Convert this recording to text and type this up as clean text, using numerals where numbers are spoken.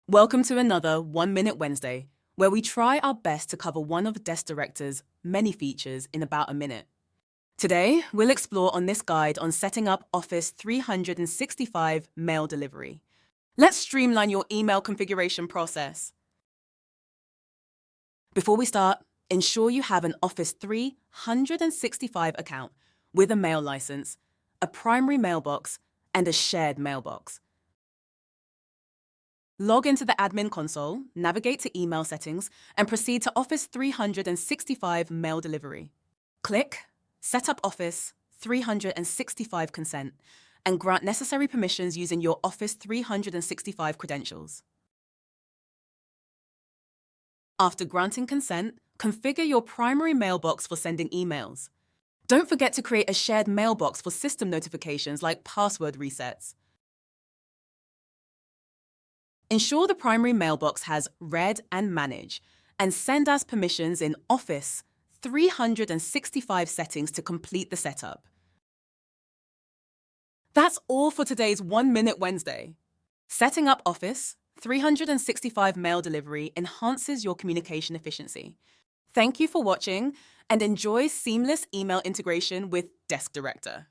Welcome to another 1 Minute Wednesday, where we try our best to cover one of Desk Director's many features in about a minute. Today, we'll explore on this guide on setting up Office 365 mail delivery. Let's streamline your email configuration process. Before we start, ensure you have an Office 365 account with a mail license, a primary mailbox, and a shared mailbox. Log into the admin console, navigate to email settings, and proceed to Office 365 mail delivery. Click Set up Office 365 consent and grant necessary permissions using your Office 365 credentials. After granting consent, configure your primary mailbox for sending emails. Don't forget to create a shared mailbox for system notifications like password resets. Ensure the primary mailbox has Read and Manage, and send as permissions in Office 365 settings to complete the setup. That's all for today's 1 Minute Wednesday. Setting up Office 365 mail delivery enhances your communication efficiency. Thank you for watching and enjoy seamless email integration with Desk Director.